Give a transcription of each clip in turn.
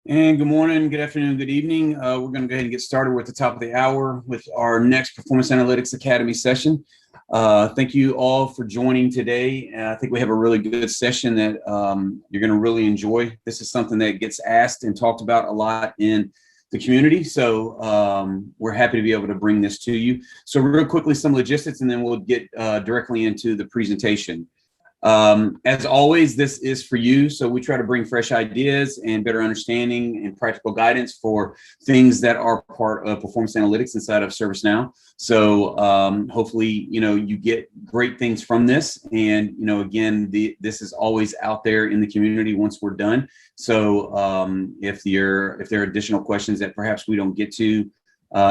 And good morning, good afternoon, good evening. We're going to go ahead and get started. We're at the top of the hour with our next Performance Analytics Academy session. Thank you all for joining today. I think we have a really good session that you're going to really enjoy. This is something that gets asked and talked about a lot in the community. So we're happy to be able to bring this to you. So real quickly, some logistics, and then we'll get directly into the presentation. As always, this is for you. So we try to bring fresh ideas and better understanding and practical guidance for things that are part of performance analytics inside of ServiceNow. So hopefully, you get great things from this. And, again, this is always out there in the community once we're done. So if there are additional questions that perhaps we don't get to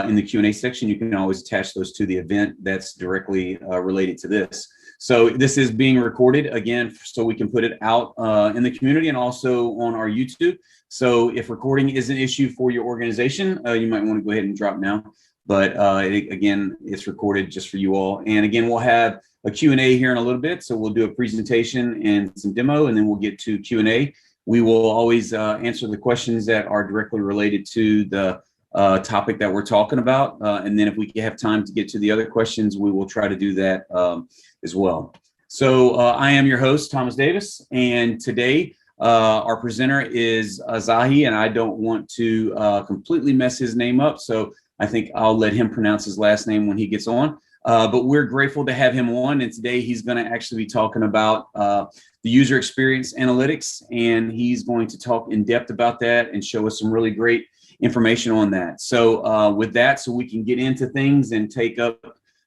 in the Q&A section, you can always attach those to the event that's directly related to this. So this is being recorded again, so we can put it out in the community and also on our YouTube. So if recording is an issue for your organization, you might want to go ahead and drop now. But again, it's recorded just for you all. And again, we'll have a Q&A here in a little bit. So we'll do a presentation and some demo, and then we'll get to Q&A. We will always answer the questions that are directly related to the topic that we're talking about. And then if we have time to get to the other questions, we will try to do that as well. So I am your host, Thomas Davis, and today our presenter is Zahi, and I don't want to completely mess his name up, so I think I'll let him pronounce his last name when he gets on. But we're grateful to have him on, and today he's going to actually be talking about the user experience analytics, and he's going to talk in depth about that and show us some really great information on that. So with that, so we can get into things and take up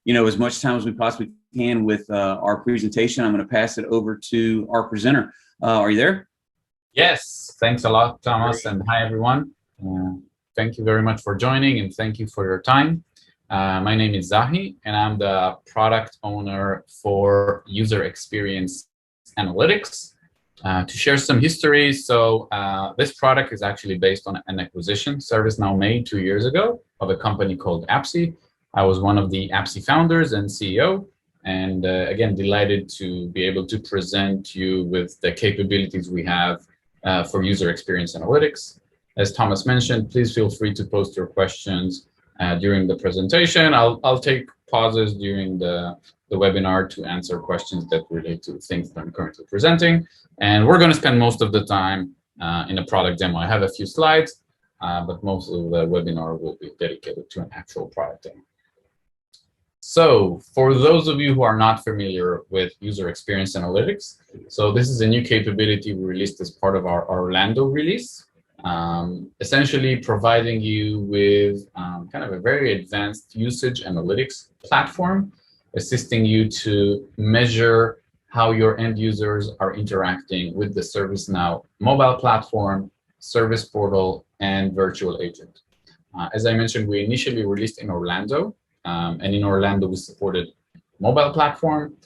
as much time as we possibly can with our presentation, I'm going to pass it over to our presenter. Are you there? Yes, thanks a lot, Thomas, and hi everyone. Thank you very much for joining, and thank you for your time. My name is Zahi, and I'm the product owner for User Experience Analytics. To share some history, so this product is actually based on an acquisition ServiceNow made 2 years ago of a company called Appsi. I was one of the Appsi founders and CEO, and again, delighted to be able to present you with the capabilities we have for user experience analytics. As Thomas mentioned, please feel free to post your questions during the presentation. I'll take pauses during the webinar to answer questions that relate to things that I'm currently presenting. And we're going to spend most of the time in a product demo. I have a few slides, but most of the webinar will be dedicated to an actual product demo. So for those of you who are not familiar with user experience analytics, so this is a new capability we released as part of our Orlando release, essentially providing you with kind of a very advanced usage analytics platform, assisting you to measure how your end users are interacting with the ServiceNow mobile platform, service portal, and virtual agent. As I mentioned, we initially released in Orlando, and in Orlando we supported mobile platform.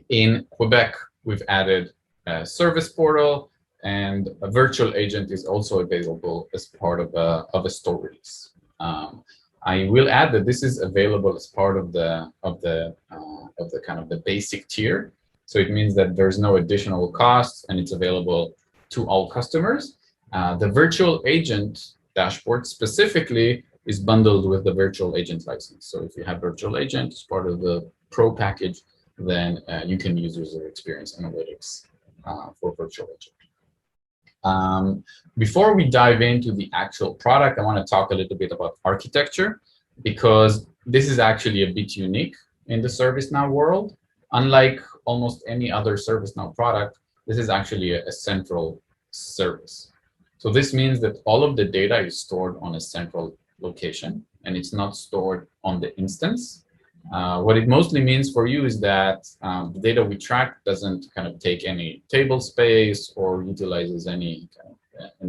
In Quebec, we've added a service portal, and a virtual agent is also available as part of a store release. I will add that this is available as part of the kind of the basic tier. So it means that there's no additional costs, and it's available to all customers. The virtual agent dashboard specifically is bundled with the virtual agent license. So if you have virtual agent as part of the pro package, then you can use user experience analytics for virtual agent. Before we dive into the actual product, I want to talk a little bit about architecture, because this is actually a bit unique in the ServiceNow world. Unlike almost any other ServiceNow product, this is actually a central service. So this means that all of the data is stored on a central location, and it's not stored on the instance. What it mostly means for you is that the data we track doesn't kind of take any table space or utilizes any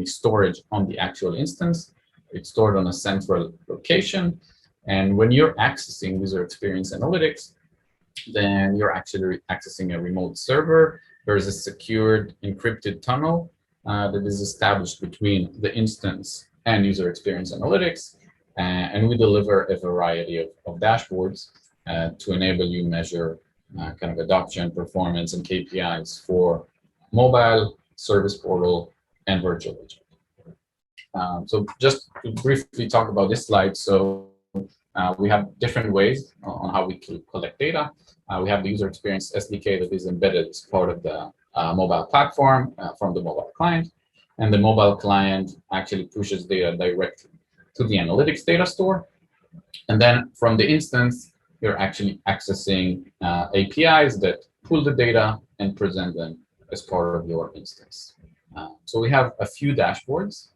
storage on the actual instance. It's stored on a central location. And when you're accessing user experience analytics, then you're actually accessing a remote server. There's a secured encrypted tunnel that is established between the instance and user experience analytics. And we deliver a variety of dashboards to enable you measure kind of adoption, performance, and KPIs for mobile, service portal, and virtual agent. So just to briefly talk about this slide. So we have different ways on how we collect data. We have the user experience SDK that is embedded as part of the mobile platform from the mobile client. And the mobile client actually pushes data directly to the analytics data store. And then from the instance, you're actually accessing APIs that pull the data and present them as part of your instance. So we have a few dashboards,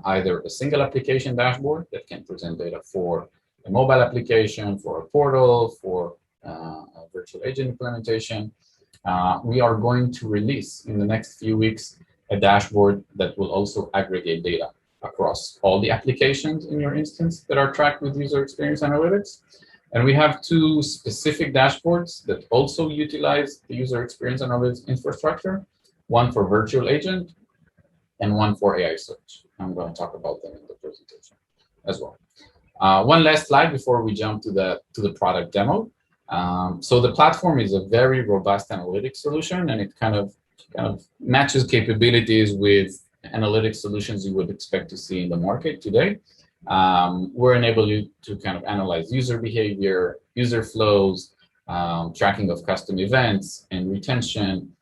either a single application dashboard that can present data for a mobile application, for a portal, for a virtual agent implementation. We are going to release in the next few weeks a dashboard that will also aggregate data across all the applications in your instance that are tracked with user experience analytics. And we have two specific dashboards that also utilize the user experience analytics infrastructure, one for virtual agent and one for AI search. I'm going to talk about them in the presentation as well. One last slide before we jump to the product demo. So the platform is a very robust analytics solution, and it kind of matches capabilities with analytics solutions you would expect to see in the market today. We're enable you to kind of analyze user behavior, user flows, tracking of custom events and retention,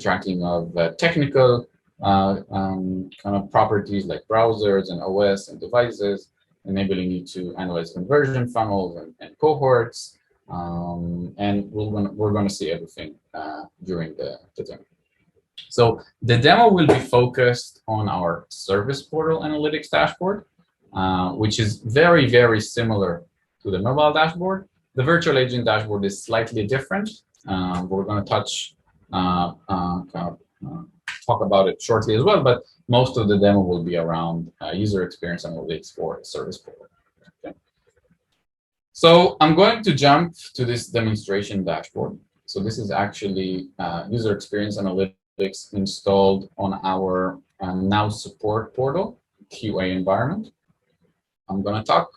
tracking of technical kind of properties like browsers and OS and devices, enabling you to analyze conversion funnels and cohorts. And we're going to see everything during the demo. So the demo will be focused on our service portal analytics dashboard, which is very, very similar to the mobile dashboard. The virtual agent dashboard is slightly different. We're going to talk about it shortly as well, but most of the demo will be around user experience analytics for service portal. Okay. So I'm going to jump to this demonstration dashboard. So this is actually user experience analytics installed on our Now support portal QA environment. I'm going to talk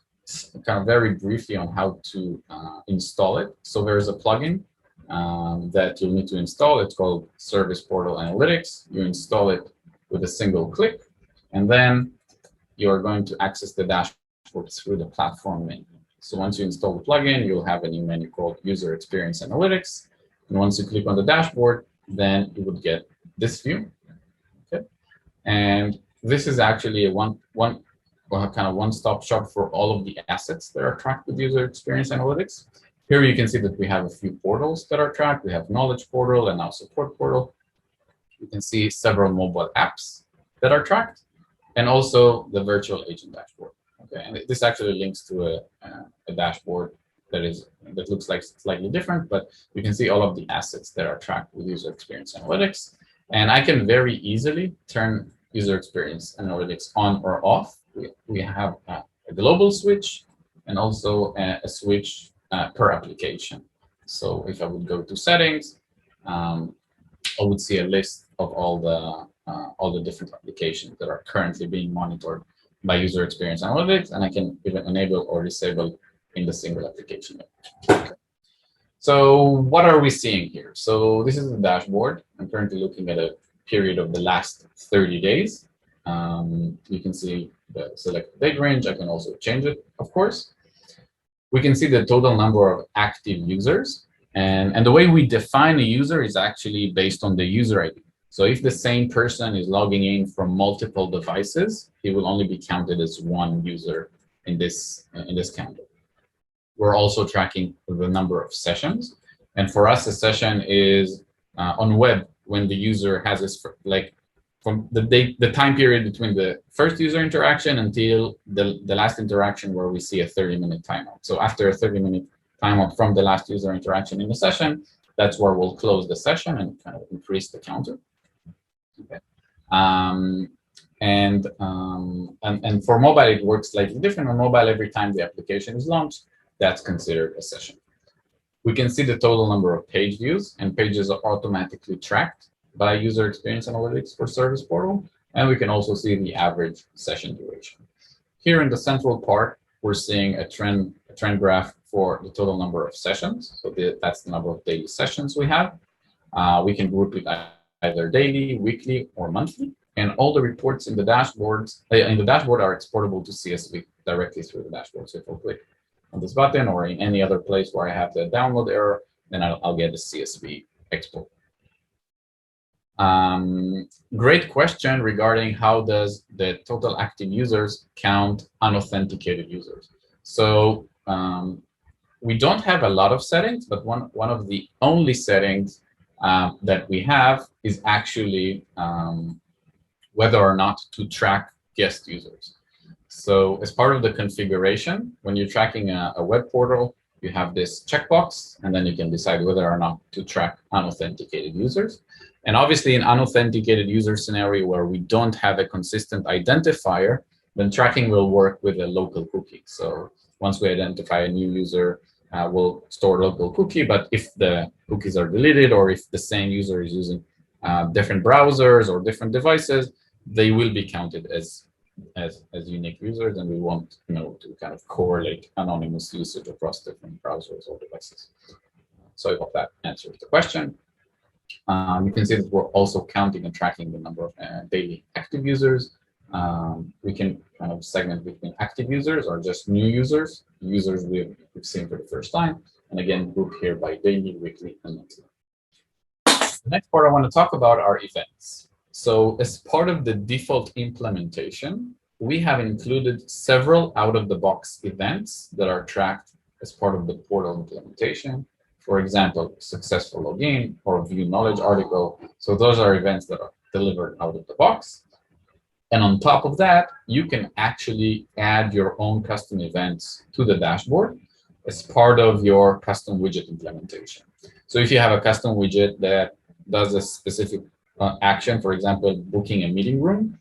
kind of very briefly on how to install it. So there's a plugin that you'll need to install. It's called Service Portal Analytics. You install it with a single click, and then you're going to access the dashboard through the platform menu. So once you install the plugin, you'll have a new menu called User Experience Analytics. And once you click on the dashboard, then you would get this view. Okay, and this is actually a one-stop shop for all of the assets that are tracked with User Experience Analytics. Here you can see that we have a few portals that are tracked. We have Knowledge Portal and Now Support Portal. You can see several mobile apps that are tracked, and also the virtual agent dashboard. Okay, and this actually links to a dashboard that looks like slightly different, but you can see all of the assets that are tracked with User Experience Analytics. And I can very easily turn User Experience Analytics on or off. We have a global switch and also a switch per application. So if I would go to settings, I would see a list of all the different applications that are currently being monitored by User Experience Analytics, and I can even enable or disable in the single application. Okay. So what are we seeing here? So this is the dashboard. I'm currently looking at a period of the last 30 days. You can see the selected date range. I can also change it, of course. We can see the total number of active users. And the way we define a user is actually based on the user ID. So if the same person is logging in from multiple devices, he will only be counted as one user in this counter. We're also tracking the number of sessions. And for us, a session is on web when the user has this, like from the time period between the first user interaction until the last interaction where we see a 30-minute timeout. So after a 30-minute timeout from the last user interaction in the session, that's where we'll close the session and kind of increase the counter. Okay. And for mobile, it works slightly different. On mobile, every time the application is launched, that's considered a session. We can see the total number of page views, and pages are automatically tracked by User Experience Analytics for Service Portal, and we can also see the average session duration. Here in the central part, we're seeing a trend graph for the total number of sessions. So that's the number of daily sessions we have. We can group it either daily, weekly, or monthly. and all the reports in the dashboard are exportable to CSV directly through the dashboard. So if I click on this button or in any other place where I have the download error, then I'll get the CSV export. Great question regarding how does the total active users count unauthenticated users. So we don't have a lot of settings, but one of the only settings that we have is actually whether or not to track guest users. So as part of the configuration, when you're tracking a web portal, you have this checkbox, and then you can decide whether or not to track unauthenticated users. And obviously, an unauthenticated user scenario where we don't have a consistent identifier, then tracking will work with a local cookie. So once we identify a new user, we'll store a local cookie. But if the cookies are deleted, or if the same user is using different browsers or different devices, they will be counted as unique users, and we want to kind of correlate anonymous usage across different browsers or devices. So I hope that answers the question. You can see that we're also counting and tracking the number of daily active users. We can kind of segment between active users or just new users we've seen for the first time, and again, group here by daily, weekly, and monthly. The next part I want to talk about are events. So as part of the default implementation, we have included several out-of-the-box events that are tracked as part of the portal implementation. For example, successful login or view knowledge article. So those are events that are delivered out of the box. And on top of that, you can actually add your own custom events to the dashboard as part of your custom widget implementation. So if you have a custom widget that does a specific action, for example, booking a meeting room.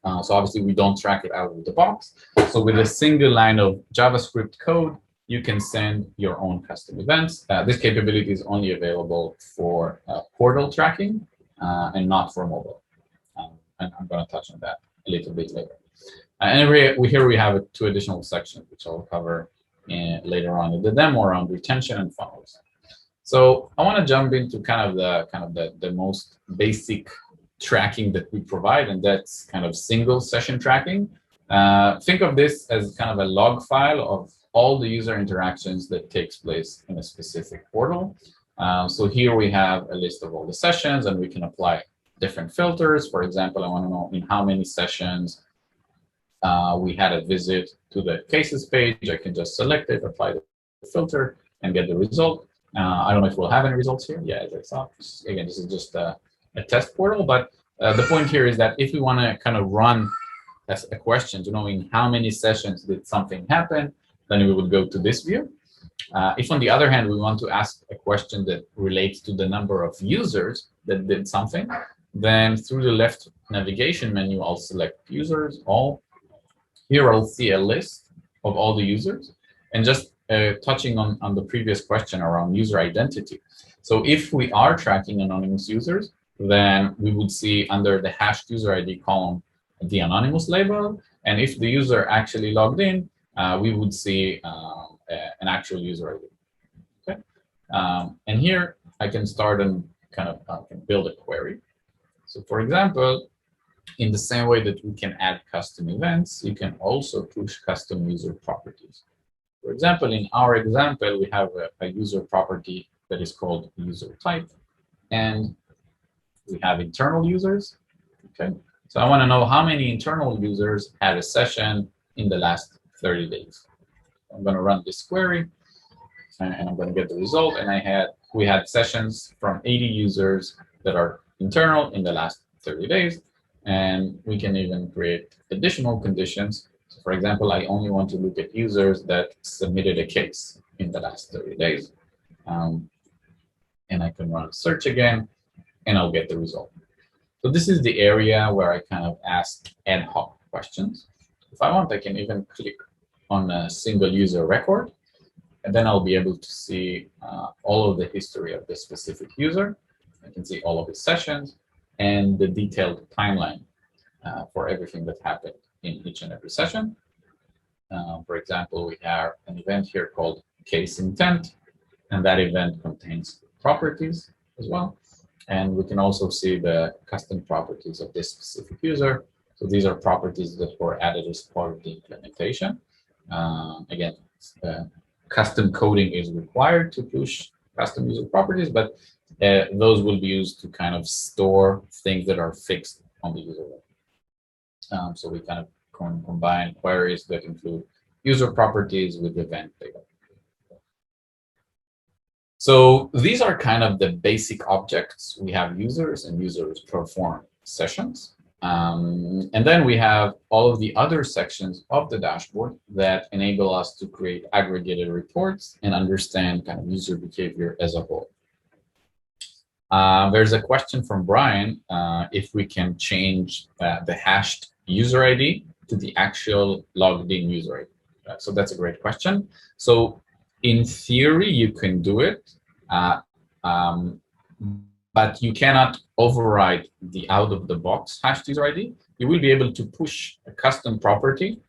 So obviously we don't track it out of the box. So with a single line of JavaScript code, you can send your own custom events. This capability is only available for portal tracking and not for mobile. And I'm going to touch on that a little bit later. And here we have 2 additional sections, which I'll cover later on in the demo around retention and funnels. So I want to jump into kind of the most basic tracking that we provide, and that's kind of single session tracking. Think of this as kind of a log file of all the user interactions that takes place in a specific portal. So here we have a list of all the sessions, and we can apply different filters. For example, I want to know in how many sessions we had a visit to the cases page. I can just select it, apply the filter, and get the result. I don't know if we'll have any results here. Yeah, as I saw. Again, this is just a test portal, but the point here is that if we want to kind of run as a question to know in how many sessions did something happen, then we would go to this view. If on the other hand, we want to ask a question that relates to the number of users that did something, then through the left navigation menu, I'll select users, all. Here I'll see a list of all the users, and just touching on the previous question around user identity. So if we are tracking anonymous users, then we would see under the hashed user ID column the anonymous label. And if the user actually logged in, we would see an actual user ID. Okay? And here I can start and kind of can build a query. So for example, in the same way that we can add custom events, you can also push custom user properties. For example, in our example, we have a user property that is called user type, and we have internal users. Okay, so I want to know how many internal users had a session in the last 30 days. I'm going to run this query, and I'm going to get the result. And we had sessions from 80 users that are internal in the last 30 days, and we can even create additional conditions. So for example, I only want to look at users that submitted a case in the last 30 days. And I can run a search again, and I'll get the result. So this is the area where I kind of ask ad hoc questions. If I want, I can even click on a single user record, and then I'll be able to see all of the history of this specific user. I can see all of his sessions and the detailed timeline for everything that happened in each and every session. For example, we have an event here called case intent, and that event contains properties as well. And we can also see the custom properties of this specific user. So these are properties that were added as part of the implementation. Again, custom coding is required to push custom user properties, but those will be used to kind of store things that are fixed on the user level. So we kind of combine queries that include user properties with event data. So these are kind of the basic objects. We have users, and users perform sessions. And then we have all of the other sections of the dashboard that enable us to create aggregated reports and understand kind of user behavior as a whole. There's a question from Brian if we can change the hashed user ID to the actual logged in user ID. So that's a great question. So in theory, you can do it, but you cannot override the out-of-the-box hashed user ID. You will be able to push a custom property,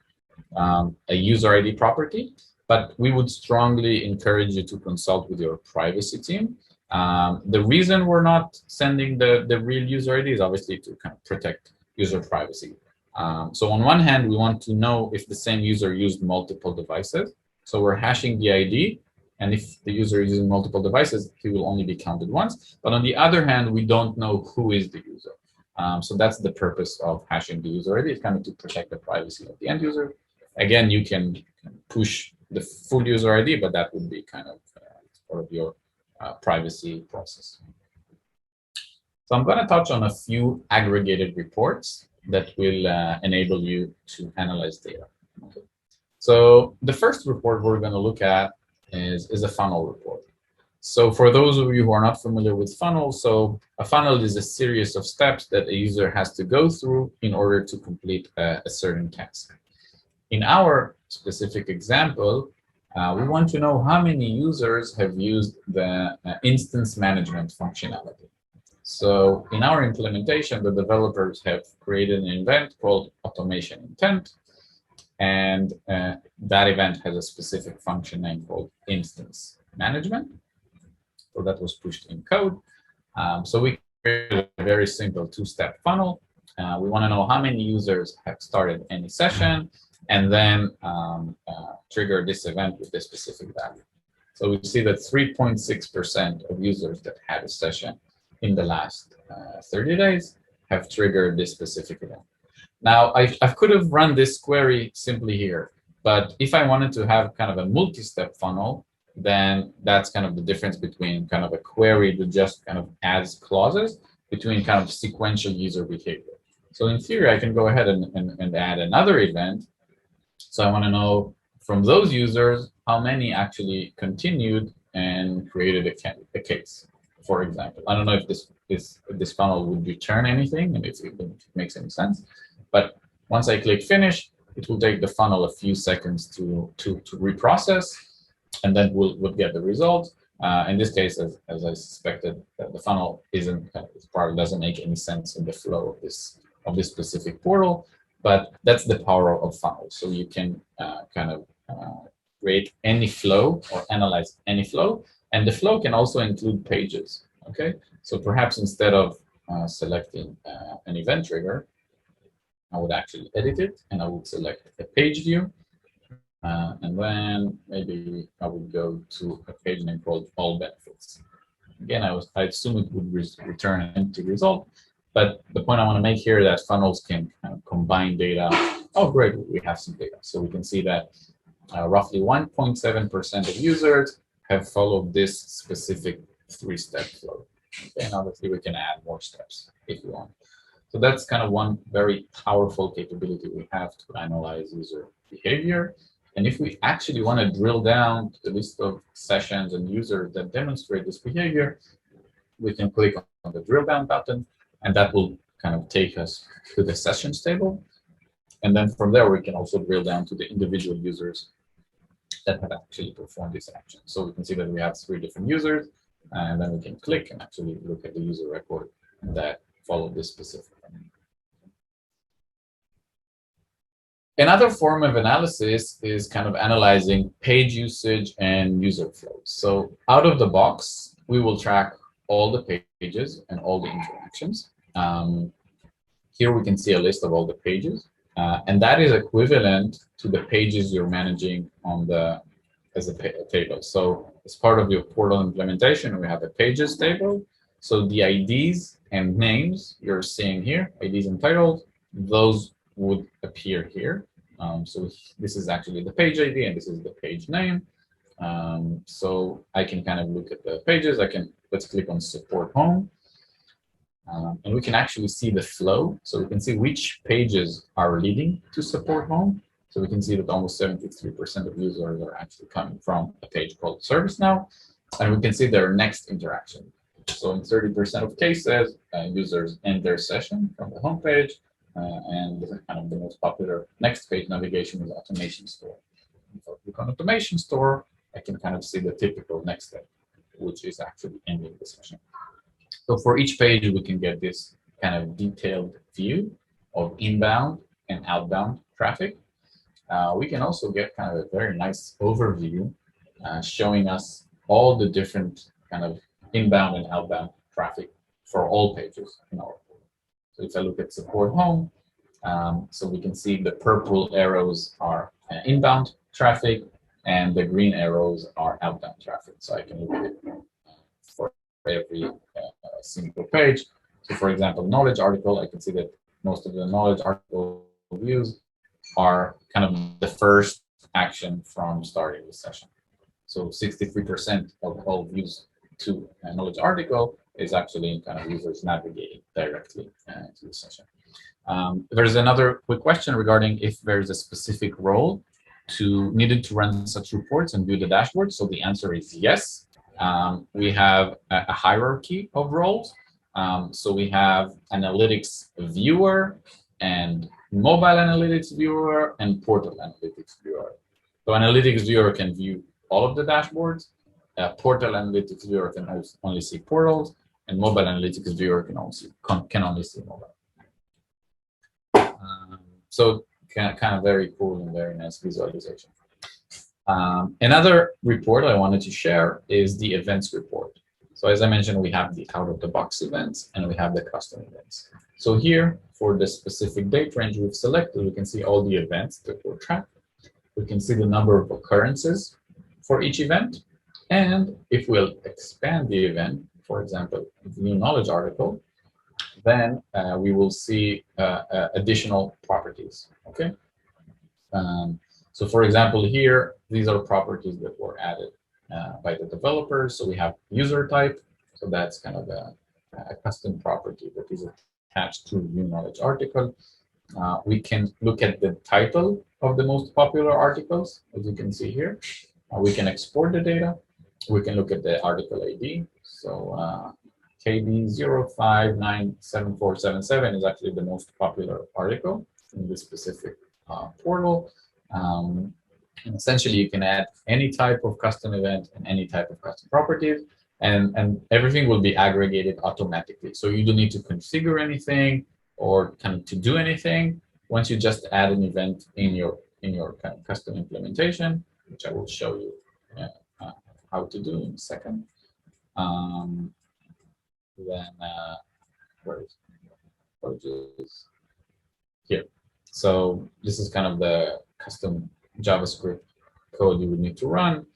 a user ID property, but we would strongly encourage you to consult with your privacy team. The reason we're not sending the real user ID is obviously to kind of protect user privacy. So on one hand, we want to know if the same user used multiple devices. So we're hashing the ID, and if the user is using multiple devices, he will only be counted once. But on the other hand, we don't know who is the user. So that's the purpose of hashing the user ID, it's kind of to protect the privacy of the end user. Again, you can push the full user ID, but that would be kind of part of your privacy process. So I'm going to touch on a few aggregated reports that will enable you to analyze data. Okay. So the first report we're going to look at is a funnel report. So for those of you who are not familiar with funnels, so a funnel is a series of steps that a user has to go through in order to complete a certain task. In our specific example, we want to know how many users have used the instance management functionality. So in our implementation, the developers have created an event called automation intent, and that event has a specific function name called instance management. So that was pushed in code. So we created a very simple two-step funnel. We want to know how many users have started any session, and then trigger this event with this specific value. So we see that 3.6% of users that had a session in the last 30 days have triggered this specific event. Now, I could have run this query simply here, but if I wanted to have kind of a multi-step funnel, then that's kind of the difference between kind of a query that just kind of adds clauses between kind of sequential user behavior. So in theory, I can go ahead and add another event. So I want to know from those users how many actually continued and created a case, for example. I don't know if this funnel would return anything and if it makes any sense. But once I click finish, it will take the funnel a few seconds to reprocess, and then we'll get the result. In this case, as I suspected, the funnel doesn't make any sense in the flow of this specific portal, but that's the power of funnels. So you can create any flow or analyze any flow, and the flow can also include pages. Okay, so perhaps instead of selecting an event trigger, I would actually edit it, and I would select a page view, and then maybe I would go to a page name called all benefits. Again, I assume it would return an empty result, but the point I want to make here is that funnels can kind of combine data. Oh, great, we have some data. So we can see that roughly 1.7% of users have followed this specific three-step flow. Okay, and obviously we can add more steps if we want. So that's kind of one very powerful capability we have to analyze user behavior. And if we actually want to drill down to the list of sessions and users that demonstrate this behavior, we can click on the drill down button, and that will kind of take us to the sessions table. And then from there, we can also drill down to the individual users that have actually performed this action. So we can see that we have 3 different users, and then we can click and actually look at the user record that followed this specific one. Another form of analysis is kind of analyzing page usage and user flows. So out of the box, we will track all the pages and all the interactions. Here we can see a list of all the pages, and that is equivalent to the pages you're managing on the as a table. So as part of your portal implementation, we have a pages table. So the IDs and names you're seeing here, IDs and titles, those would appear here. So this is actually the page ID and this is the page name. So I can kind of look at the pages. Let's click on support home. And we can actually see the flow. So we can see which pages are leading to support home. So we can see that almost 73% of users are actually coming from a page called ServiceNow. And we can see their next interaction. So in 30% of cases, users end their session from the home page. And kind of the most popular next page navigation is automation store. If I click on automation store, I can kind of see the typical next step, which is actually ending the session. So for each page, we can get this kind of detailed view of inbound and outbound traffic. We can also get kind of a very nice overview showing us all the different kind of inbound and outbound traffic for all pages in our portal. So if I look at support home, so we can see the purple arrows are inbound traffic and the green arrows are outbound traffic. So I can look at it for every single page. So for example, knowledge article, I can see that most of the knowledge article views are kind of the first action from starting the session. So 63% of all views to a knowledge article is actually kind of users navigating directly to the session. There's another quick question regarding if there's a specific role needed to run such reports and view the dashboard. So the answer is yes. We have a hierarchy of roles. So we have analytics viewer and mobile analytics viewer and portal analytics viewer. So analytics viewer can view all of the dashboards. Portal analytics viewer can only see portals, and mobile analytics viewer can only see mobile. So kind of very cool and very nice visualization. Another report I wanted to share is the events report. So as I mentioned, we have the out-of-the-box events and we have the custom events. So here, for the specific date range we've selected, we can see all the events that were tracked. We can see the number of occurrences for each event. And if we'll expand the event, for example, the new knowledge article, then we will see additional properties, okay? So for example, here, these are properties that were added by the developers. So we have user type. So that's kind of a custom property that is attached to new knowledge article. We can look at the title of the most popular articles, as you can see here. We can export the data. We can look at the article ID. So KB05974777 is actually the most popular article in this specific portal. And essentially, you can add any type of custom event and any type of custom properties, and everything will be aggregated automatically. So you don't need to configure anything or kind of to do anything. Once you just add an event in your kind of custom implementation, which I will show you how to do in a second. Where is here? So this is kind of the custom JavaScript code you would need to run.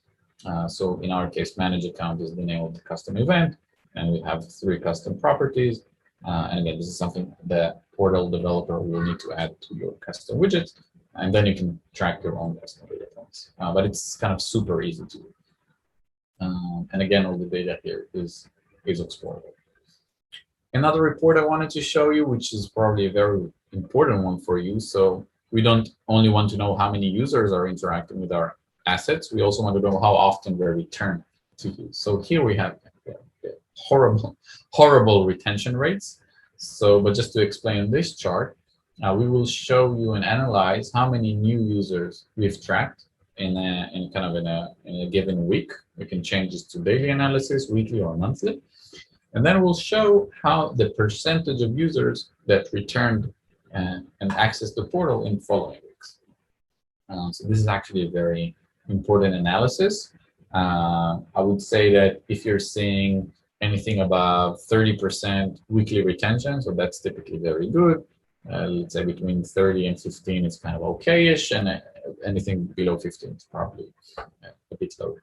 So in our case, manage account is the name of the custom event, and we have 3 custom properties. And again, this is something the portal developer will need to add to your custom widgets, and then you can track your own custom data points. But it's kind of super easy to do. And again, all the data here is exportable. Another report I wanted to show you, which is probably a very important one for you. So we don't only want to know how many users are interacting with our assets, we also want to know how often they're returned to you. So here we have horrible retention rates. So, but just to explain this chart, we will show you and analyze how many new users we've tracked in a given week. We can change this to daily analysis, weekly or monthly. And then we'll show how the percentage of users that returned and accessed the portal in following weeks. So this is actually a very important analysis. I would say that if you're seeing anything above 30% weekly retention, so that's typically very good. Let's say between 30 and 15 is kind of okay-ish, and anything below 15 is probably a bit lower.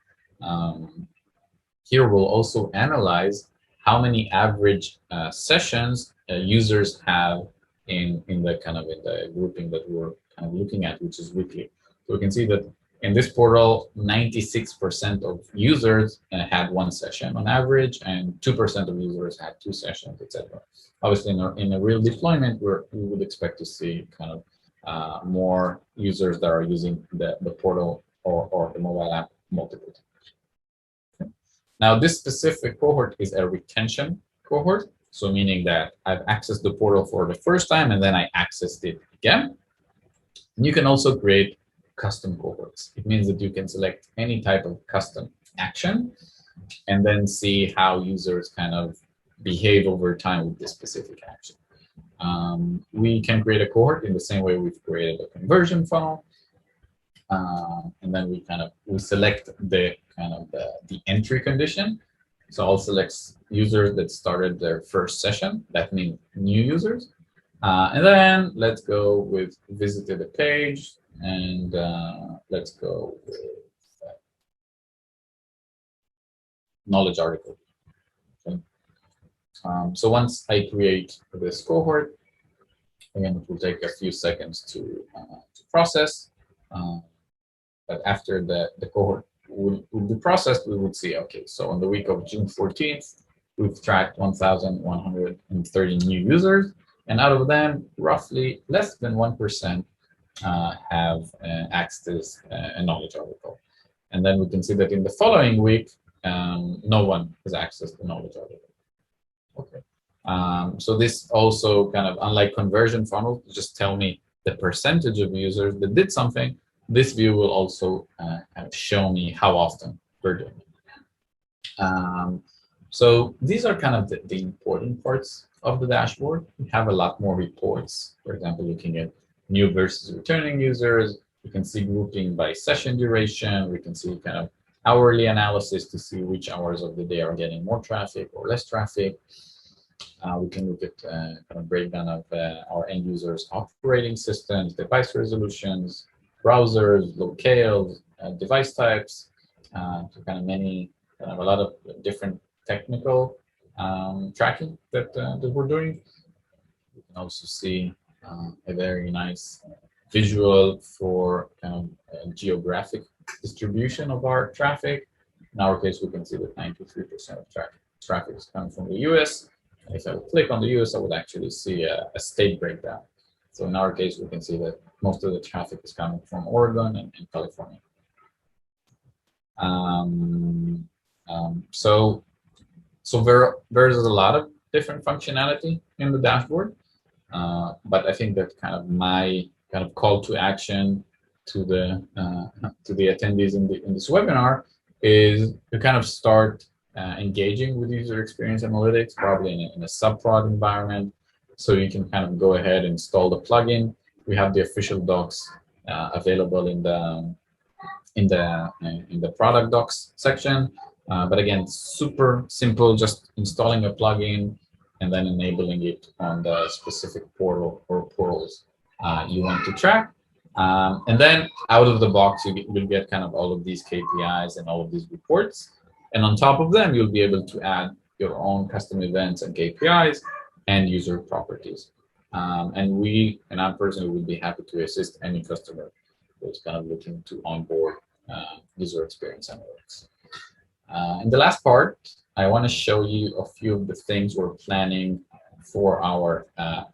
Here we'll also analyze how many average sessions users have in the grouping that we're kind of looking at, which is weekly. So we can see that in this portal, 96% of users had 1 session on average, and 2% of users had 2 sessions, etc. Obviously, in a real deployment, we would expect to see kind of more users that are using the portal or the mobile app multiple times. Okay. Now, this specific cohort is a retention cohort, so meaning that I've accessed the portal for the first time and then I accessed it again. And you can also create custom cohorts. It means that you can select any type of custom action and then see how users kind of behave over time with this specific action. We can create a cohort in the same way we've created a conversion funnel. And then we select the entry condition. So I'll select users that started their first session. That means new users. And then let's go with visited a page, and let's go with knowledge article. Okay. So once I create this cohort, again, it will take a few seconds to process. But after the cohort will be processed, we would see, okay, so on the week of June 14th, we've tracked 1,130 new users, and out of them, roughly less than 1% have accessed a knowledge article. And then we can see that in the following week, no one has accessed the knowledge article. Okay. So this also kind of, unlike conversion funnel, just tell me the percentage of users that did something. This view will also show me how often we're doing it. So these are kind of the important parts of the dashboard. We have a lot more reports. For example, looking at new versus returning users. We can see grouping by session duration. We can see kind of hourly analysis to see which hours of the day are getting more traffic or less traffic. We can look at kind of breakdown of our end users' operating systems, device resolutions, browsers, locales, device types, so kind of a lot of different technical tracking that we're doing. You can also see a very nice visual for kind of geographic distribution of our traffic. In our case, we can see that 93% of traffic is coming from the US. And if I would click on the US, I would actually see a state breakdown. So in our case, we can see that most of the traffic is coming from Oregon and California. So there's a lot of different functionality in the dashboard, but I think that kind of my kind of call to action to the attendees in this webinar is to kind of start engaging with user experience analytics, probably in a sub-prod environment. So you can kind of go ahead and install the plugin. We have the official docs available in the product docs section. But again, super simple, just installing a plugin and then enabling it on the specific portal or portals you want to track. And then out of the box, you'll get kind of all of these KPIs and all of these reports. And on top of them, you'll be able to add your own custom events and KPIs and user properties. And I personally would be happy to assist any customer who's kind of looking to onboard user experience analytics. In the last part, I want to show you a few of the things we're planning for our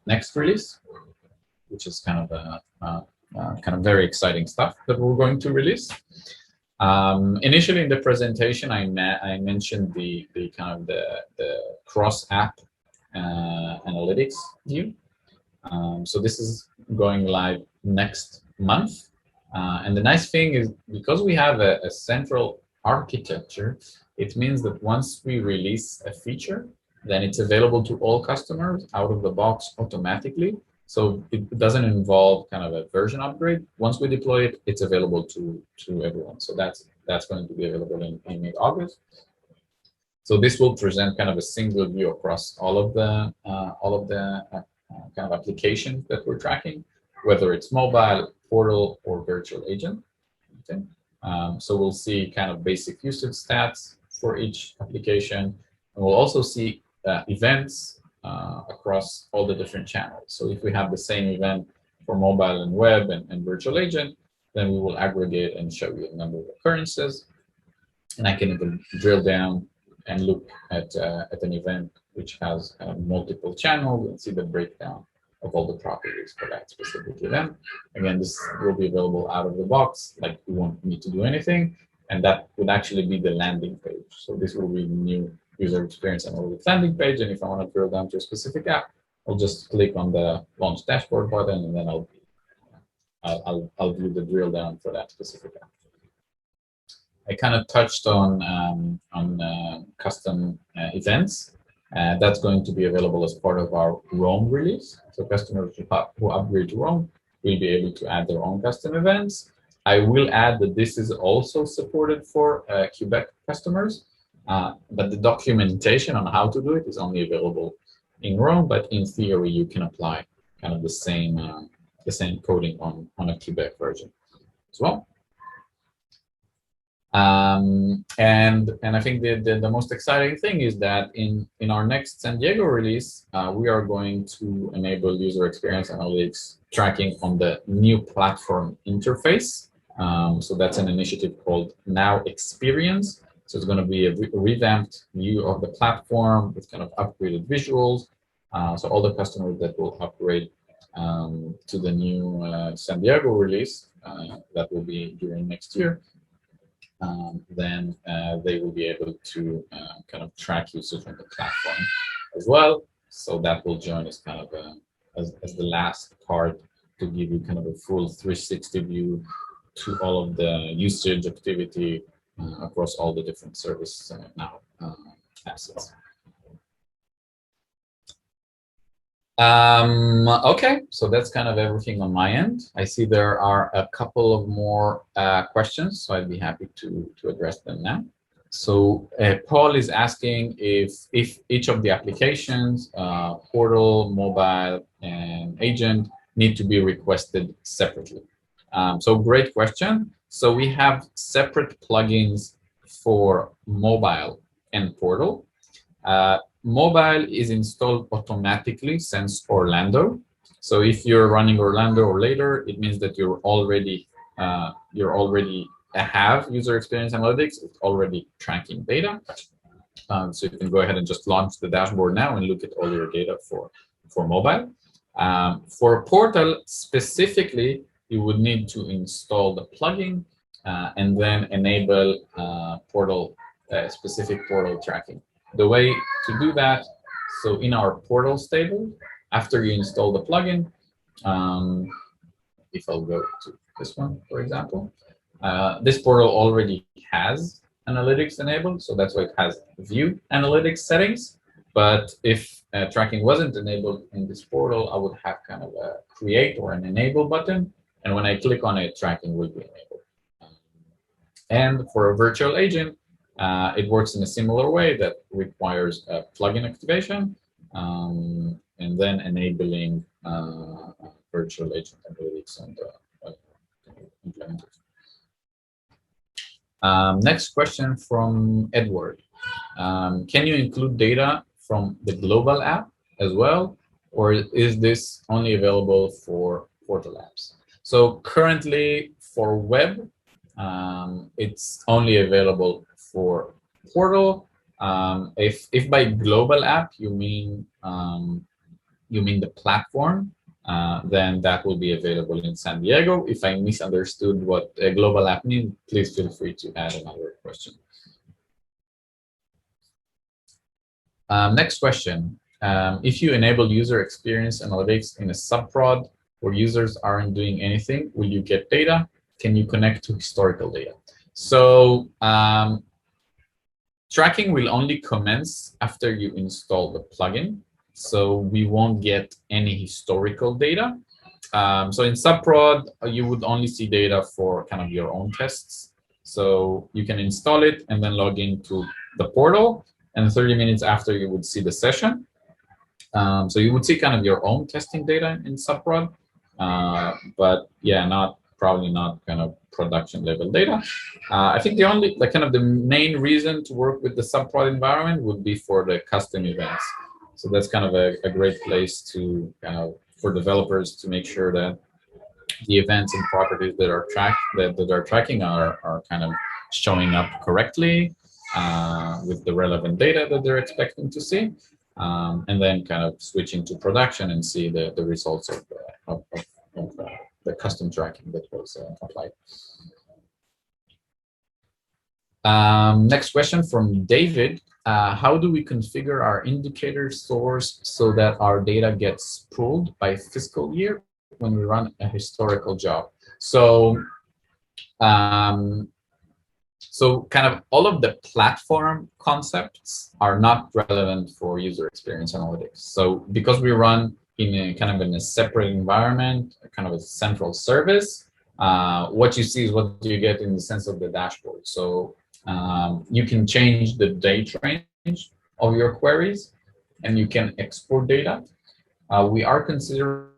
next release, which is kind of very exciting stuff that we're going to release. Initially in the presentation, I mentioned the cross app analytics view. So this is going live next month. And the nice thing is, because we have a central architecture, it means that once we release a feature, then it's available to all customers out of the box automatically. So it doesn't involve kind of a version upgrade. Once we deploy it, it's available to everyone. So that's going to be available in mid-August. So this will present kind of a single view across all of the kind of applications that we're tracking, whether it's mobile, portal, or virtual agent. Okay. So we'll see kind of basic usage stats for each application, and we'll also see events across all the different channels. So if we have the same event for mobile and web and virtual agent, then we will aggregate and show you a number of occurrences, and I can even drill down and look at an event which has multiple channels and see the breakdown of all the properties for that specific event. Again, this will be available out of the box, like we won't need to do anything, and that would actually be the landing page. So this will be the new user experience analytics landing page, and if I want to drill down to a specific app, I'll just click on the launch dashboard button, and then I'll do the drill down for that specific app. I kind of touched on custom events. That's going to be available as part of our Roam release. So customers who upgrade to Roam will be able to add their own custom events. I will add that this is also supported for Quebec customers, but the documentation on how to do it is only available in Roam. But in theory, you can apply kind of the same coding on a Quebec version as well. And I think the most exciting thing is that in our next San Diego release, we are going to enable user experience analytics tracking on the new platform interface. So that's an initiative called Now Experience. So it's going to be a revamped view of the platform with kind of upgraded visuals. So all the customers that will upgrade to the new San Diego release, that will be during next year, then they will be able to kind of track usage on the platform as well. So that will join as kind of as the last part to give you kind of a full 360 view to all of the usage activity across all the different ServiceNow assets. Okay, so that's kind of everything on my end. I see there are a couple of more questions, so I'd be happy to address them now. So Paul is asking if each of the applications, portal, mobile, and agent, need to be requested separately. So great question. So we have separate plugins for mobile and portal. Mobile is installed automatically since Orlando. So if you're running Orlando or later, it means that you're already have user experience analytics. It's already tracking data. So you can go ahead and just launch the dashboard now and look at all your data for mobile. For portal specifically, you would need to install the plugin and then enable portal specific portal tracking. The way to do that, so in our portals table, after you install the plugin, if I'll go to this one, for example, this portal already has analytics enabled, so that's why it has view analytics settings. But if tracking wasn't enabled in this portal, I would have kind of a create or an enable button, and when I click on it, tracking will be enabled. And for a virtual agent, it works in a similar way that requires a plugin activation and then enabling virtual agent analytics on the implementation. Next question from Edward. Can you include data from the global app as well, or is this only available for portal apps? So currently for web, it's only available for portal. If by global app you mean the platform, then that will be available in San Diego. If I misunderstood what a global app means, please feel free to add another question. Next question. If you enable user experience analytics in a subprod where users aren't doing anything, will you get data? Can you connect to historical data? So tracking will only commence after you install the plugin. So we won't get any historical data. So in subprod, you would only see data for kind of your own tests. So you can install it and then log into the portal. and 30 minutes after you would see the session. So you would see kind of your own testing data in subprod, but yeah, probably not kind of production level data. I think the only kind of the main reason to work with the subprod environment would be for the custom events. So that's kind of a great place to kind of for developers to make sure that the events and properties that are tracking are kind of showing up correctly with the relevant data that they're expecting to see, and then kind of switching to production and see the results of the custom tracking that was applied. Next question from David. How do we configure our indicator source so that our data gets pulled by fiscal year when we run a historical job? So, so kind of all of the platform concepts are not relevant for user experience analytics. So because we run in a kind of in a separate environment, kind of a central service, what you see is what you get in the sense of the dashboard. So you can change the date range of your queries, and you can export data. We are considering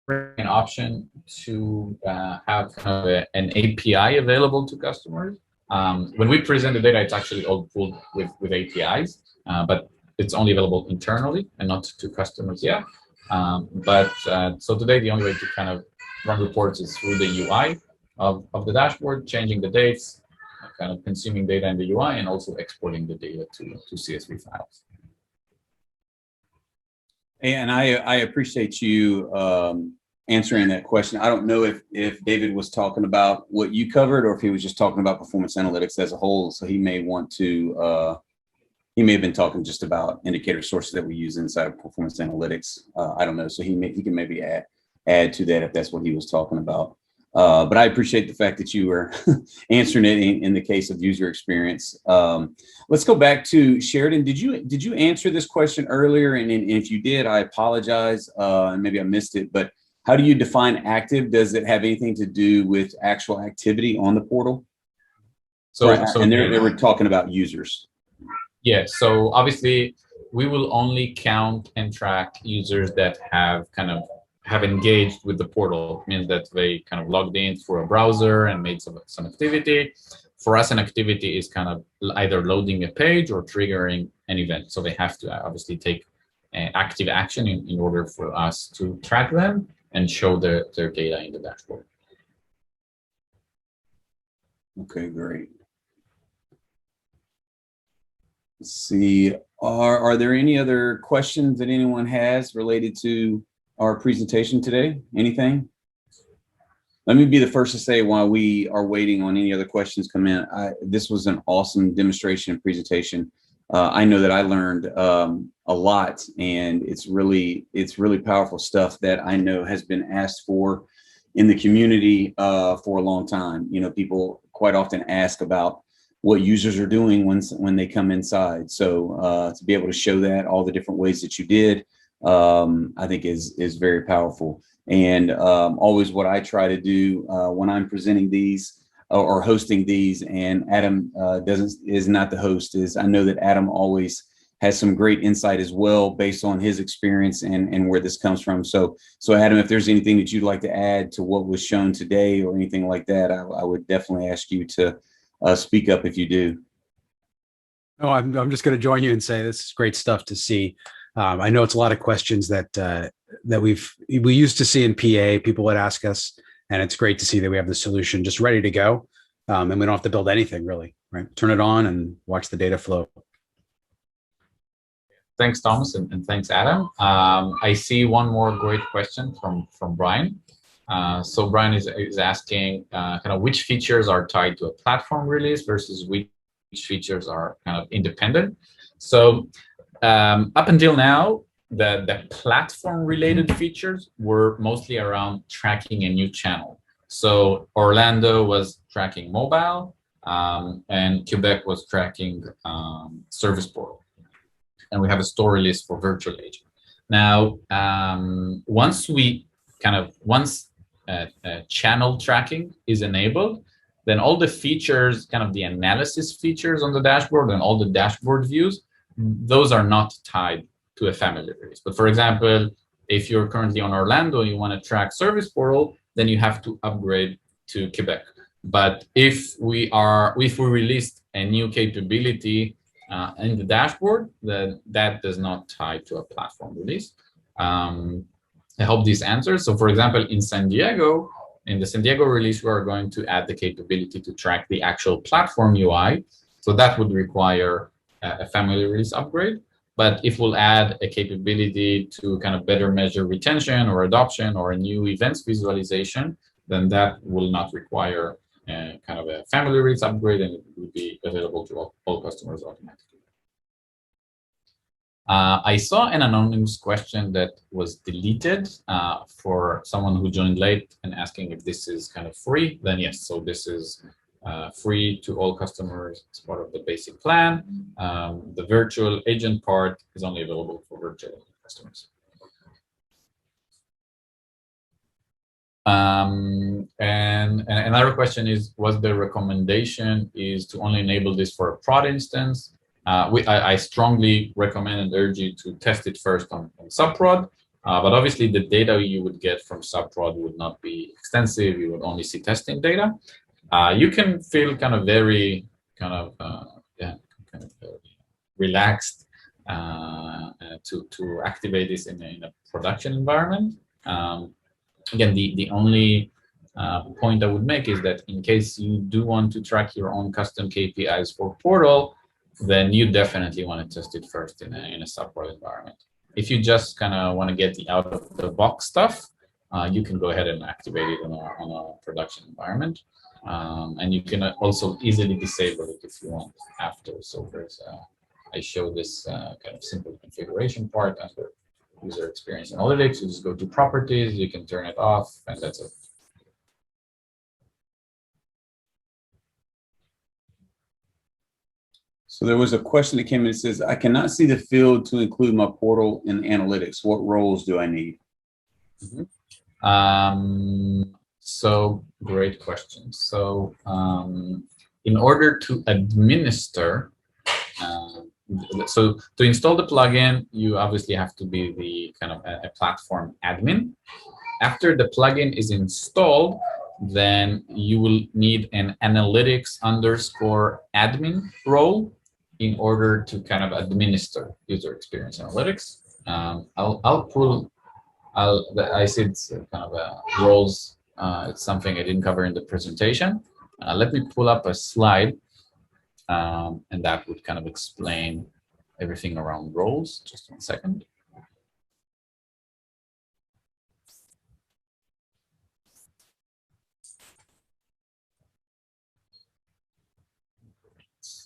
an option to have kind of an API available to customers. When we present the data, it's actually all pulled with APIs, but it's only available internally and not to customers yet. So today, the only way to kind of run reports is through the UI of the dashboard, changing the dates, kind of consuming data in the UI, and also exporting the data to CSV files. And I appreciate you answering that question. I don't know if David was talking about what you covered or if he was just talking about performance analytics as a whole. So he may want to, he may have been talking just about indicator sources that we use inside of performance analytics. I don't know. So he can maybe add to that if that's what he was talking about. But I appreciate the fact that you were answering it in the case of user experience. Let's go back to Sheridan. Did you answer this question earlier? And if you did, I apologize. And maybe I missed it. But how do you define active? Does it have anything to do with actual activity on the portal? And they were talking about users. Yeah. So obviously, we will only count and track users that have engaged with the portal. It means that they kind of logged in through a browser and made some activity. For us, an activity is kind of either loading a page or triggering an event. So they have to obviously take active action in order for us to track them and show their data in the dashboard. Okay, great. Let's see. Are there any other questions that anyone has related to our presentation today? Anything? Let me be the first to say while we are waiting on any other questions come in, this was an awesome demonstration and presentation. I know that I learned a lot, and it's really powerful stuff that I know has been asked for in the community for a long time. You know, people quite often ask about what users are doing when they come inside. So to be able to show that all the different ways that you did, I think is very powerful. And always what I try to do when I'm presenting these or hosting these, and Adam is not the host, is I know that Adam always has some great insight as well based on his experience and where this comes from. So Adam, if there's anything that you'd like to add to what was shown today or anything like that, I would definitely ask you to speak up if you do. No, I'm just going to join you and say this is great stuff to see. I know it's a lot of questions that we used to see in PA. People would ask us, and it's great to see that we have the solution just ready to go, and we don't have to build anything really. Right? Turn it on and watch the data flow. Thanks, Thomas, and thanks, Adam. I see one more great question from Brian. So Brian is asking kind of which features are tied to a platform release versus which features are kind of independent. So up until now, the platform-related features were mostly around tracking a new channel. So Orlando was tracking mobile, and Quebec was tracking service portal. And we have a store release for virtual agent. Now, once channel tracking is enabled, then all the features, kind of the analysis features on the dashboard and all the dashboard views those are not tied to a family release. But for example, if you're currently on Orlando, you want to track Service Portal, then you have to upgrade to Quebec. But if we released a new capability in the dashboard, then that does not tie to a platform release. I hope this answers. So for example, in the San Diego release, we are going to add the capability to track the actual platform UI. So that would require a family release upgrade. But if we'll add a capability to kind of better measure retention or adoption or a new events visualization, then that will not require kind of a family release upgrade, and it will be available to all customers automatically. I saw an anonymous question that was deleted for someone who joined late and asking if this is kind of free. Then yes, so this is free to all customers as part of the basic plan. The virtual agent part is only available for virtual customers. And another question is, was the recommendation is to only enable this for a prod instance? I strongly recommend and urge you to test it first on subprod, but obviously the data you would get from subprod would not be extensive. You would only see testing data. You can feel kind of very relaxed to activate this in a production environment. Again, the only point I would make is that in case you do want to track your own custom KPIs for Portal, then you definitely want to test it first in a subprod environment. If you just kind of want to get the out-of-the-box stuff, you can go ahead and activate it on a production environment. And you can also easily disable it if you want after. So there's I show this kind of simple configuration part under user experience analytics. You just go to properties, you can turn it off, and that's it. So there was a question that came in that says, I cannot see the field to include my portal in analytics. What roles do I need? So great question. So in order to administer, so to install the plugin, you obviously have to be the kind of a platform admin. After the plugin is installed, then you will need an analytics_admin role in order to kind of administer user experience analytics. I see it's kind of roles. It's something I didn't cover in the presentation. Let me pull up a slide, and that would kind of explain everything around roles. Just 1 second.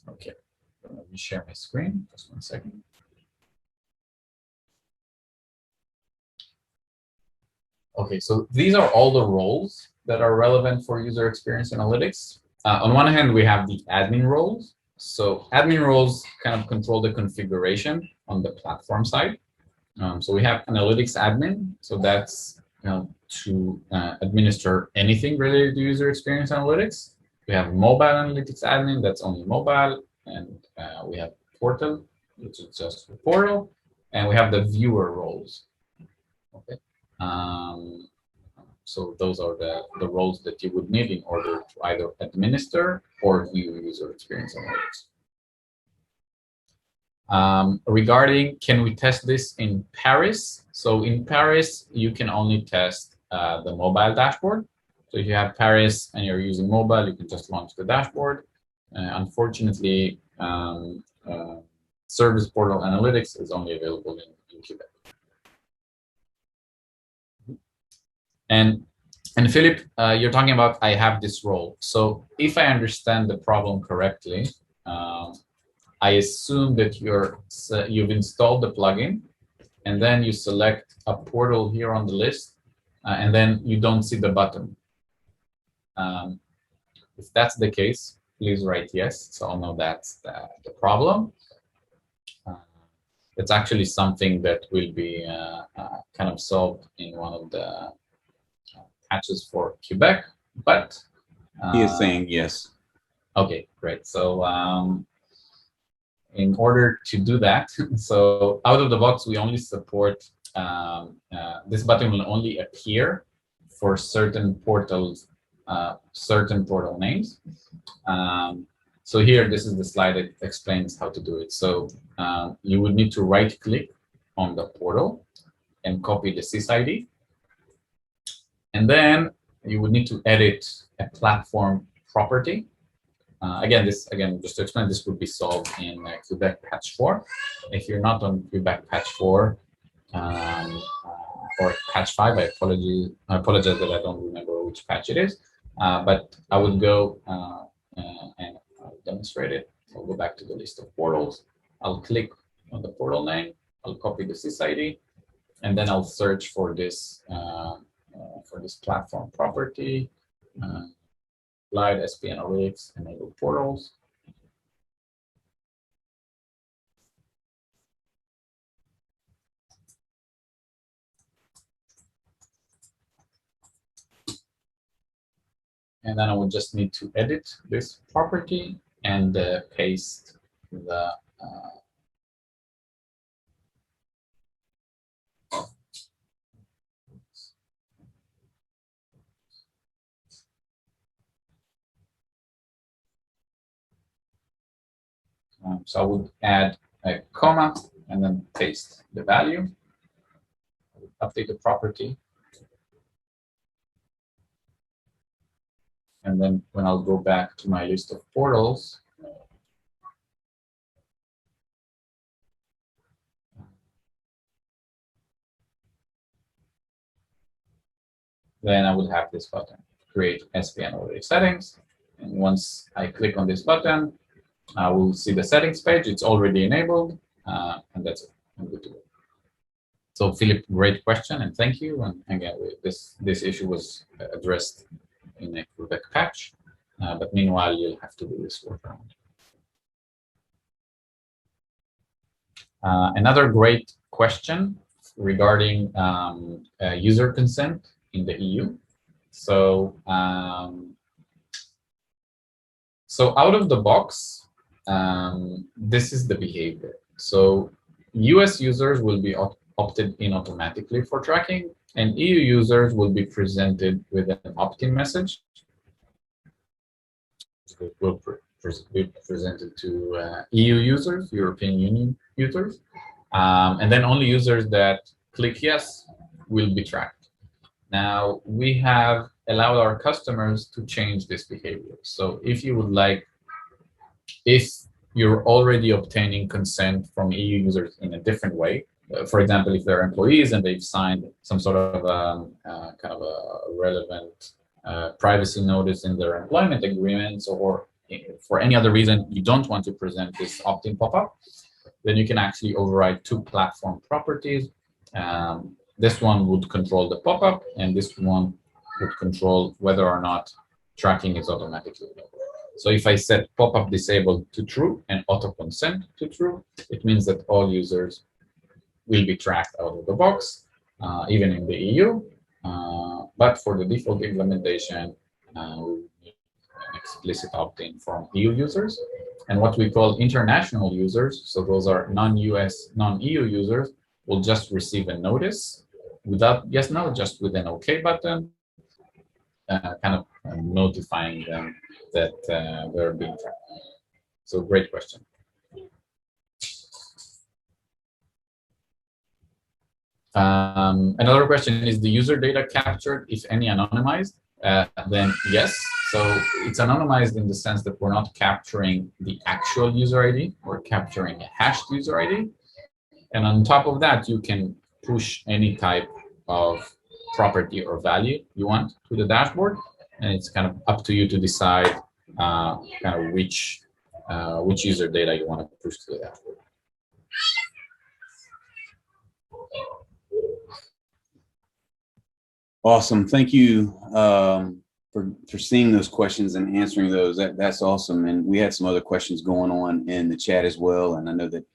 Okay, let me share my screen. Just 1 second. Okay, so these are all the roles that are relevant for user experience analytics. On one hand, we have the admin roles. So admin roles kind of control the configuration on the platform side. So we have analytics admin. So that's to administer anything related to user experience analytics. We have mobile analytics admin, that's only mobile. And we have portal, which is just for portal. And we have the viewer roles. Okay. So those are the roles that you would need in order to either administer or view user experience analytics. Regarding, can we test this in Paris? So in Paris, you can only test the mobile dashboard. So if you have Paris and you're using mobile, you can just launch the dashboard. Unfortunately, Service Portal Analytics is only available in Quebec. And Philip, you're talking about, I have this role. So if I understand the problem correctly, I assume that you've installed the plugin, and then you select a portal here on the list, and then you don't see the button. If that's the case, please write yes. So I'll know that's the problem. It's actually something that will be kind of solved in one of the patches for Quebec, but he is saying yes. Okay, great. So in order to do that, so out of the box, we only support, this button will only appear for certain portals, certain portal names. So here, this is the slide that explains how to do it. So you would need to right click on the portal and copy the sysID. And then you would need to edit a platform property. Again, just to explain, this would be solved in Quebec patch 4. If you're not on Quebec patch 4 or patch 5, I apologize that I don't remember which patch it is. But I would go and I'll demonstrate it. I'll go back to the list of portals. I'll click on the portal name. I'll copy the sysID, and then I'll search for this platform property. Applied SP Analytics, enable portals. And then I would just need to edit this property and paste the so I would add a comma and then paste the value. I would update the property. And then when I'll go back to my list of portals, then I would have this button, create SP Analytics settings. And once I click on this button, I will see the settings page. It's already enabled, and that's it. I'm good to go. So Philip, great question, and thank you. And again, this issue was addressed in a Quebec patch, but meanwhile, you'll have to do this workaround. Another great question regarding user consent in the EU. So, so out of the box, this is the behavior. So US users will be opted in automatically for tracking, and EU users will be presented with an opt-in message. It will be presented to EU users, European Union users, and then only users that click yes will be tracked. Now, we have allowed our customers to change this behavior. So if you would like, if you're already obtaining consent from EU users in a different way, for example, if they're employees and they've signed some sort of kind of a relevant privacy notice in their employment agreements, or for any other reason you don't want to present this opt-in pop-up, then you can actually override two platform properties. This one would control the pop-up, and this one would control whether or not tracking is automatically available. So if I set pop-up disabled to true and auto consent to true, it means that all users will be tracked out of the box, even in the EU. But for the default implementation, we need an explicit opt-in from EU users. And what we call international users, so those are non-US, non-EU users, will just receive a notice without yes, no, just with an OK button, kind of notifying them that they're being tracked. So great question. Another question, is the user data captured, if any, anonymized? Then yes. So it's anonymized in the sense that we're not capturing the actual user ID, we're capturing a hashed user ID. And on top of that, you can push any type of property or value you want to the dashboard. And it's kind of up to you to decide kind of which user data you want to push to the dashboard. Awesome. Thank you for seeing those questions and answering those. That's awesome. And we had some other questions going on in the chat as well. And I know that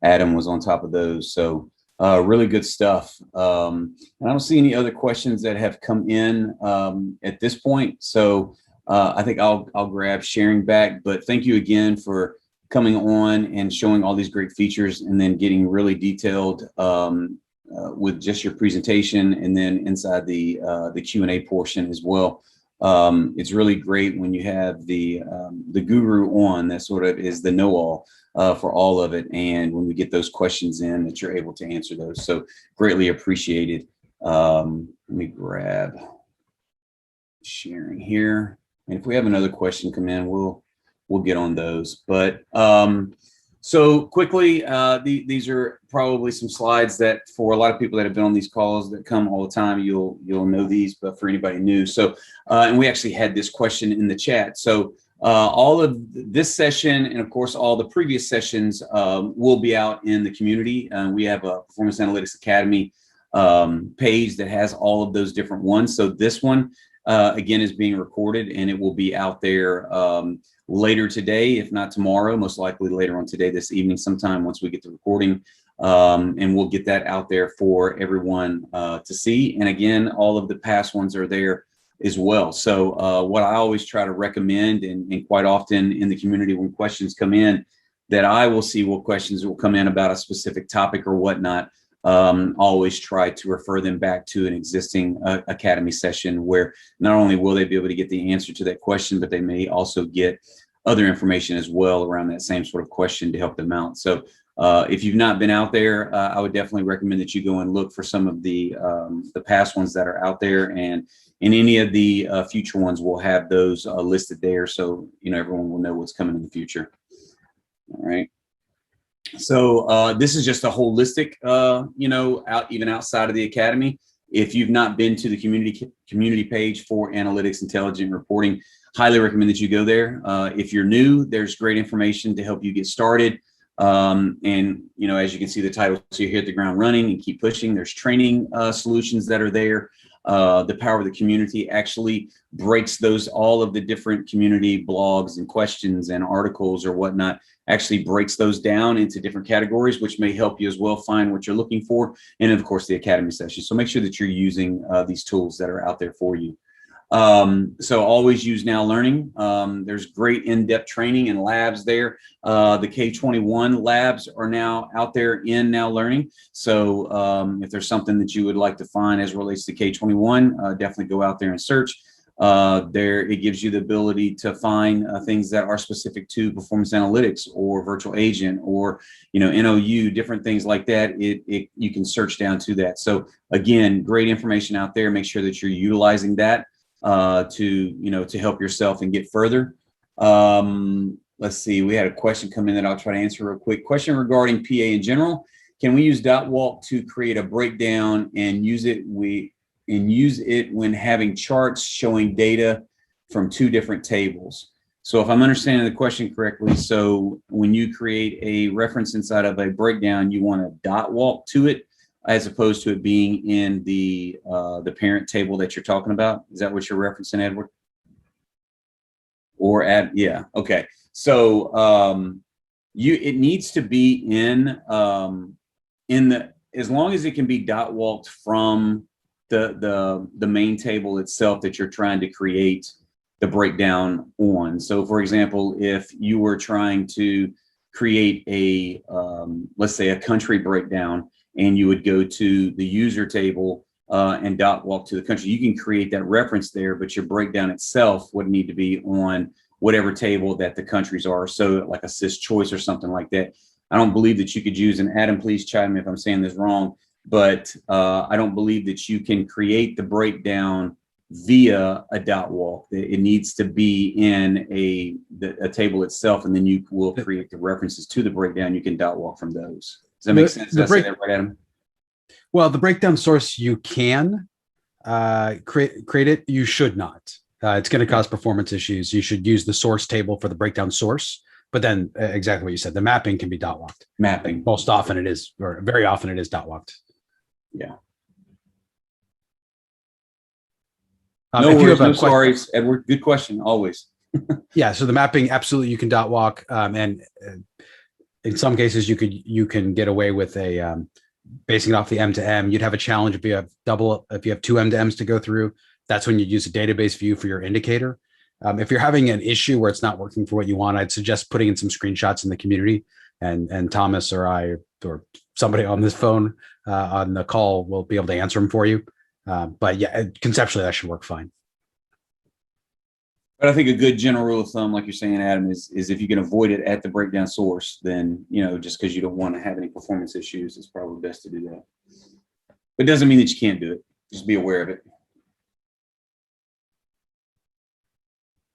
Adam was on top of those. So really good stuff. And I don't see any other questions that have come in at this point. So I think I'll grab sharing back. But thank you again for coming on and showing all these great features, and then getting really detailed with just your presentation, and then inside the Q&A portion as well. It's really great when you have the guru on that sort of is the know-all for all of it, and when we get those questions in, that you're able to answer those. So greatly appreciated. Let me grab sharing here, and if we have another question come in, we'll get on those. But so quickly, these are probably some slides that for a lot of people that have been on these calls that come all the time, you'll know these, but for anybody new. So, and we actually had this question in the chat. So all of this session, and of course, all the previous sessions will be out in the community. We have a Performance Analytics Academy page that has all of those different ones. So this one, again, is being recorded, and it will be out there later today, if not tomorrow, most likely later on today, this evening sometime once we get the recording, and we'll get that out there for everyone to see. And again, all of the past ones are there as well. So what I always try to recommend, and quite often in the community when questions come in, that I will see what questions will come in about a specific topic or whatnot, always try to refer them back to an existing Academy session where not only will they be able to get the answer to that question, but they may also get other information as well around that same sort of question to help them out. So if you've not been out there, I would definitely recommend that you go and look for some of the past ones that are out there, and in any of the future ones, we'll have those listed there, so everyone will know what's coming in the future. All right. So this is just a holistic, even outside of the Academy. If you've not been to the community page for Analytics Intelligent Reporting, highly recommend that you go there. If you're new, there's great information to help you get started. And as you can see the title, so you hit the ground running and keep pushing. There's training solutions that are there. The Power of the Community actually breaks all of the different community blogs and questions and articles or whatnot, actually breaks those down into different categories, which may help you as well find what you're looking for. And of course, the Academy session. So make sure that you're using these tools that are out there for you. So always use Now Learning. There's great in-depth training and labs there. The K-21 labs are now out there in Now Learning. So if there's something that you would like to find as it relates to K-21, definitely go out there and search. It gives you the ability to find things that are specific to performance analytics or virtual agent or NOU, different things like that. You can search down to that. So again, great information out there. Make sure that you're utilizing that to help yourself and get further. Let's see, we had a question come in that I'll try to answer real quick. Question regarding PA in general. Can we use .walk to create a breakdown and use it when having charts showing data from two different tables? So if I'm understanding the question correctly, so when you create a reference inside of a breakdown, you want to .walk to it, as opposed to it being in the parent table that you're talking about. Is that what you're referencing, Edward? Or yeah, okay. So it needs to be as long as it can be walked from the main table itself that you're trying to create the breakdown on. So for example, if you were trying to create let's say a country breakdown, and you would go to the user table and walk to the country, you can create that reference there, but your breakdown itself would need to be on whatever table that the countries are. So like a sys choice or something like that. I don't believe that you could use, and Adam, please chime in if I'm saying this wrong, but I don't believe that you can create the breakdown via a walk. It needs to be in a table itself, and then you will create the references to the breakdown. You can walk from those. Does that make sense? Did I say that right, Adam? Well, the breakdown source, you can create it. You should not. It's going to cause performance issues. You should use the source table for the breakdown source. But then exactly what you said, the mapping can be walked. Mapping. Most often it is, or very often it is walked. Yeah. No worries, no sorries, Edward. Good question, always. Yeah, so the mapping, absolutely, you can walk, and in some cases you can get away with basing it off the M to M. You'd have a challenge if you have two M to M's to go through. That's when you use a database view for your indicator. If you're having an issue where it's not working for what you want, I'd suggest putting in some screenshots in the community, and Thomas or I or somebody on this phone on the call will be able to answer them for you. But yeah, conceptually that should work fine. But I think a good general rule of thumb, like you're saying, Adam, is if you can avoid it at the breakdown source, then, just because you don't want to have any performance issues, it's probably best to do that. But it doesn't mean that you can't do it. Just be aware of it.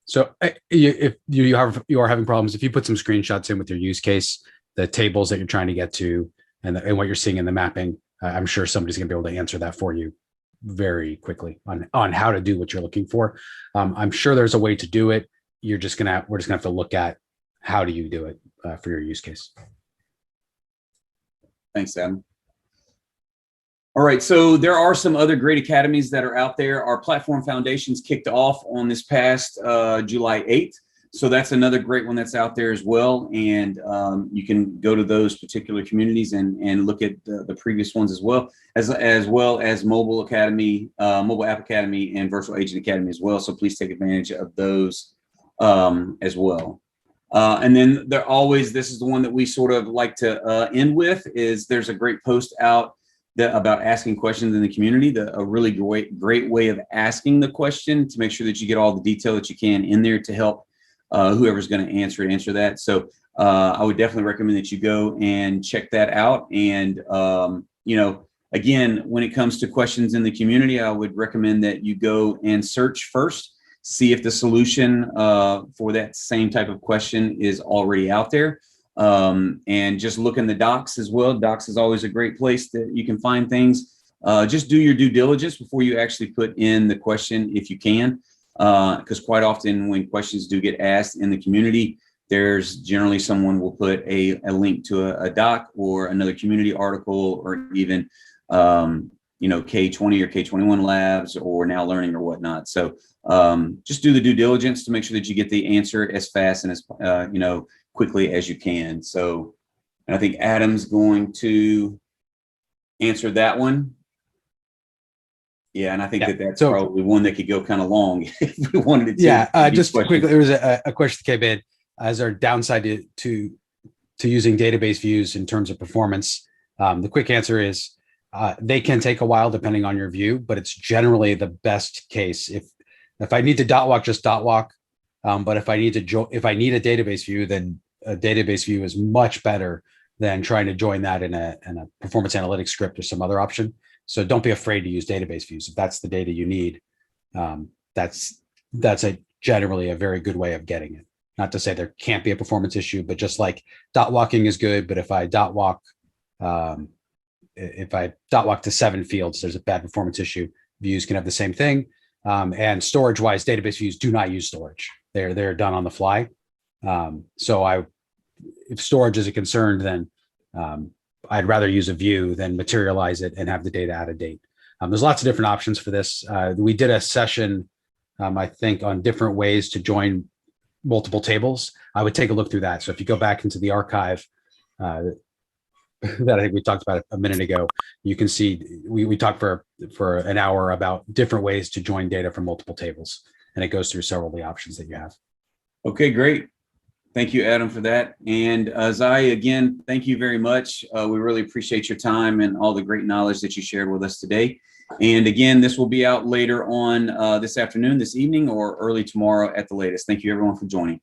So if you are having problems, if you put some screenshots in with your use case, the tables that you're trying to get to, and what you're seeing in the mapping, I'm sure somebody's going to be able to answer that for you very quickly on how to do what you're looking for. I'm sure there's a way to do it. We're just gonna have to look at how do you do it for your use case. Thanks, Adam. All right, so there are some other great academies that are out there. Our Platform Foundations kicked off on this past July 8th. So that's another great one that's out there as well. And you can go to those particular communities and look at the previous ones as well as Mobile Academy, Mobile App Academy, and Virtual Agent Academy as well. So please take advantage of those as well. And then this is the one that we sort of like to end with, is there's a great post out about asking questions in the community, a really great way of asking the question to make sure that you get all the detail that you can in there to help whoever's going to answer that. So I would definitely recommend that you go and check that out. And, again, when it comes to questions in the community, I would recommend that you go and search first, see if the solution for that same type of question is already out there. And just look in the docs as well. Docs is always a great place that you can find things. Just do your due diligence before you actually put in the question if you can, because quite often when questions do get asked in the community, there's generally someone will put a link to a doc or another community article, or even K20 or K21 labs or Now Learning or whatnot. So just do the due diligence to make sure that you get the answer as fast and as quickly as you can. So, and I think Adam's going to answer that one. Yeah, and I think that's probably one that could go kind of long if we wanted it to. Yeah, just quickly, there was a question that came in as our downside to using database views in terms of performance. The quick answer is they can take a while depending on your view, but it's generally the best case. If I need to dot walk, just dot walk. But if I need a database view, then a database view is much better than trying to join that in a performance analytics script or some other option. So don't be afraid to use database views. If that's the data you need, that's generally a very good way of getting it. Not to say there can't be a performance issue, but just like dot walking is good, but if I dot walk to 7 fields, there's a bad performance issue. Views can have the same thing. And storage wise, database views do not use storage. They're done on the fly. So if storage is a concern, then I'd rather use a view than materialize it and have the data out of date. There's lots of different options for this. We did a session, I think, on different ways to join multiple tables. I would take a look through that. So if you go back into the archive that I think we talked about a minute ago, you can see we talked for an hour about different ways to join data from multiple tables, and it goes through several of the options that you have. Okay, great. Thank you, Adam, for that. And Zai, again, thank you very much. We really appreciate your time and all the great knowledge that you shared with us today. And again, this will be out later on this afternoon, this evening, or early tomorrow at the latest. Thank you, everyone, for joining.